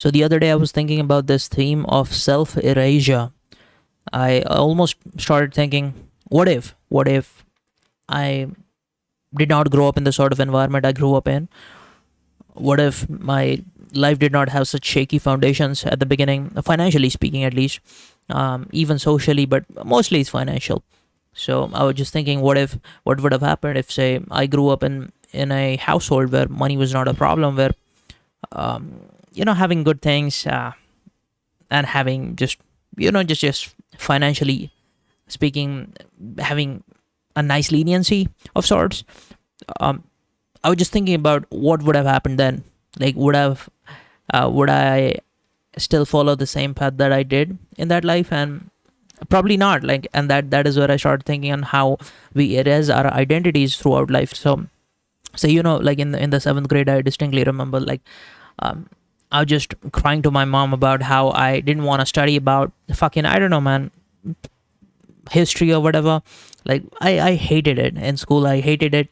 So the other day I was thinking about this theme of self-erasure. I almost started thinking, what if I did not grow up in the sort of environment I grew up in? What if my life did not have such shaky foundations at the beginning, financially speaking, at least, even socially, but mostly it's financial. So I was just thinking, what would have happened if, say, I grew up in a household where money was not a problem, where having good things, and having just financially speaking, having a nice leniency of sorts. um, I was just thinking about what would have happened then. Like, would I still follow the same path that I did in that life? And probably not. Like, and that is where I started thinking on how we erase our identities throughout life. So like in the seventh grade, I distinctly remember, like, um, I was just crying to my mom about how I didn't want to study about fucking, I don't know, man, history or whatever. Like, I hated it in school. I hated it.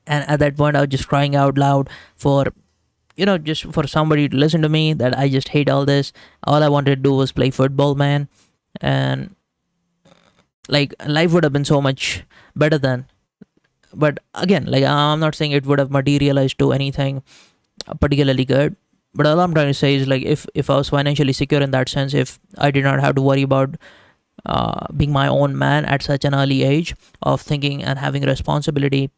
And at that point, I was just crying out loud for, just for somebody to listen to me, that I just hate all this. All I wanted to do was play football, man. And like, life would have been so much better then. But again, like, I'm not saying it would have materialized to anything particularly good. But all I'm trying to say is, like, if I was financially secure in that sense, if I did not have to worry about being my own man at such an early age, of thinking and having responsibility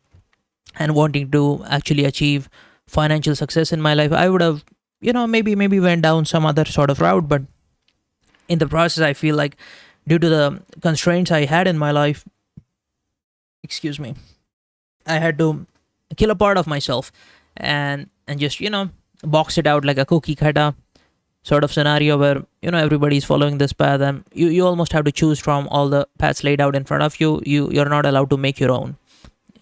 and wanting to actually achieve financial success in my life, I would have, maybe went down some other sort of route. But in the process, I feel like, due to the constraints I had in my life, excuse me, I had to kill a part of myself, and just, box it out like a cookie cutter sort of scenario, where, everybody's following this path, and you almost have to choose from all the paths laid out in front of you. You're not allowed to make your own.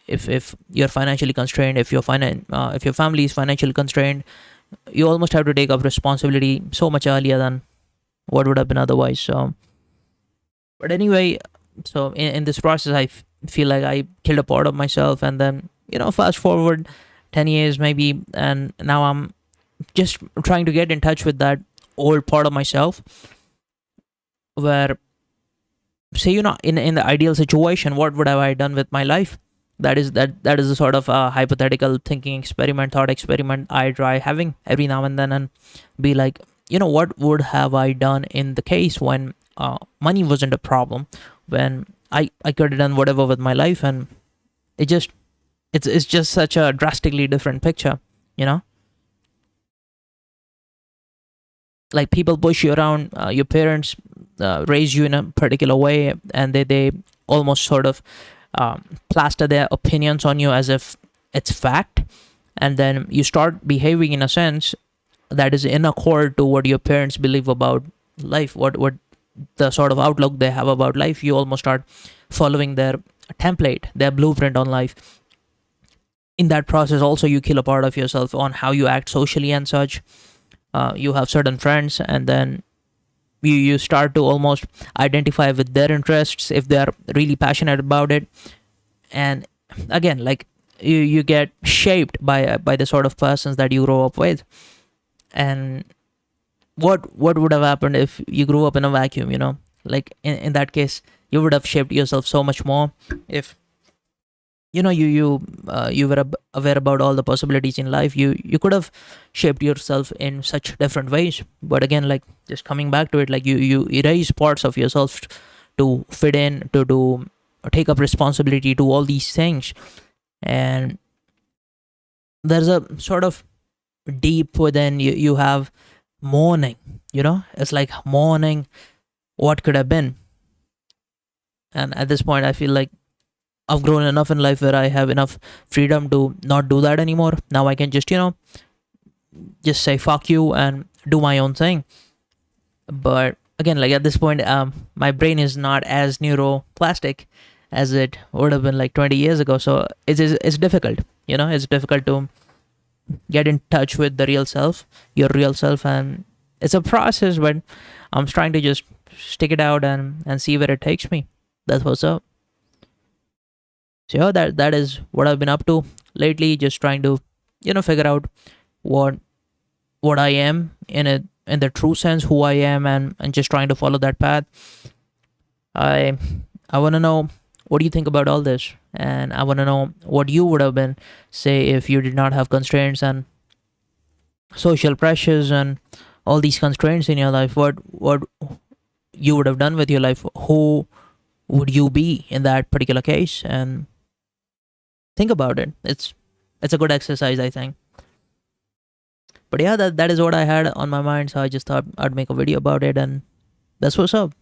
If you're financially constrained, if your family is financially constrained, you almost have to take up responsibility so much earlier than what would have been otherwise. So, but anyway, so in this process, feel like I killed a part of myself. And then, fast forward 10 years maybe, and now I'm just trying to get in touch with that old part of myself, where, say, in the ideal situation, what would have I done with my life? That is a sort of hypothetical thinking experiment, thought experiment I try having every now and then, and be like, what would have I done in the case when money wasn't a problem, when I could have done whatever with my life. And it just it's just such a drastically different picture, you know like, people push you around, your parents raise you in a particular way, and they almost sort of plaster their opinions on you as if it's fact. And then you start behaving in a sense that is in accord to what your parents believe about life, what the sort of outlook they have about life. You almost start following their template, their blueprint on life. In that process also, you kill a part of yourself on how you act socially and such. You have certain friends, and then you start to almost identify with their interests if they are really passionate about it. And again, like, you get shaped by the sort of persons that you grow up with. And what would have happened if you grew up in a vacuum? Like, in that case, you would have shaped yourself so much more. If you were aware about all the possibilities in life, you could have shaped yourself in such different ways. But again, like, just coming back to it, like, you erase parts of yourself to fit in, to take up responsibility to all these things. And there's a sort of deep within you have mourning. It's like mourning what could have been. And at this point, I feel like I've grown enough in life where I have enough freedom to not do that anymore. Now I can just say fuck you and do my own thing. But again, like, at this point, my brain is not as neuroplastic as it would have been like 20 years ago. So it's difficult. It's difficult to get in touch with the real self, your real self. And it's a process, but I'm trying to just stick it out and see where it takes me. That's what's up. So yeah, that is what I've been up to lately. Just trying to figure out what what I am in the true sense who I am, and just trying to follow that path. I I want to know what do you think about all this, and I want to know what you would have been, say, if you did not have constraints and social pressures and all these constraints in your life. What you would have done with your life? Who would you be in that particular case? And think about it. It's a good exercise, I think. But yeah, that is what I had on my mind, so I just thought I'd make a video about it, and that's what's up.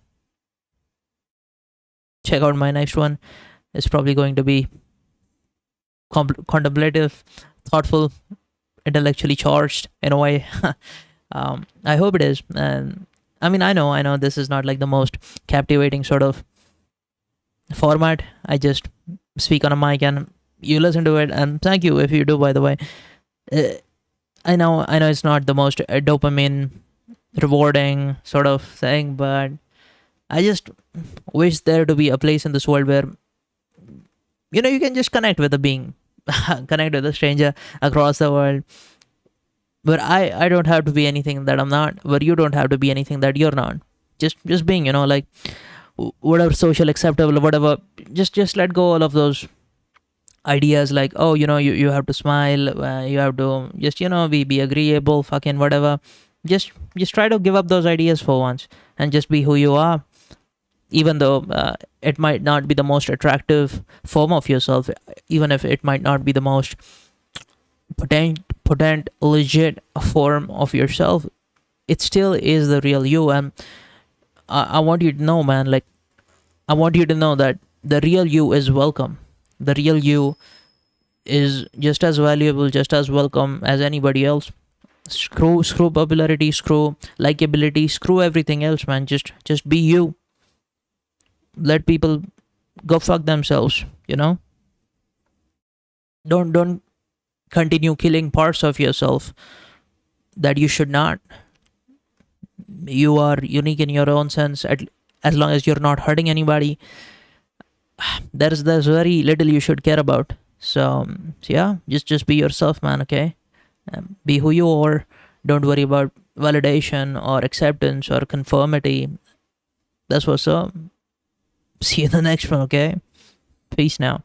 Check out my next one. It's probably going to be contemplative, thoughtful, intellectually charged in a way. I hope it is. And I mean, I know this is not like the most captivating sort of format. I just speak on a mic and you listen to it, and thank you if you do, by the way. uh, I know it's not the most dopamine rewarding sort of thing, but I just wish there to be a place in this world where you can just connect with a being, connect with a stranger across the world, where I don't have to be anything that I'm not, where you don't have to be anything that you're not. Just being, like whatever social acceptable, whatever. Just let go all of those ideas like, oh, you have to smile, you have to just be agreeable, fucking whatever. Just try to give up those ideas for once and just be who you are, even though it might not be the most attractive form of yourself, even if it might not be the most potent legit form of yourself. It still is the real you. And I want you to know, man, like, I want you to know that the real you is welcome. The real you is just as valuable, just as welcome as anybody else. Screw popularity, screw likability, screw everything else, man. Just be you. Let people go fuck themselves, don't continue killing parts of yourself that you should not. You are unique in your own sense, as long as you're not hurting anybody. There's very little you should care about. So yeah, just be yourself, man. Okay, be who you are. Don't worry about validation or acceptance or conformity. That's what's up. See you in the next one. Okay, peace now.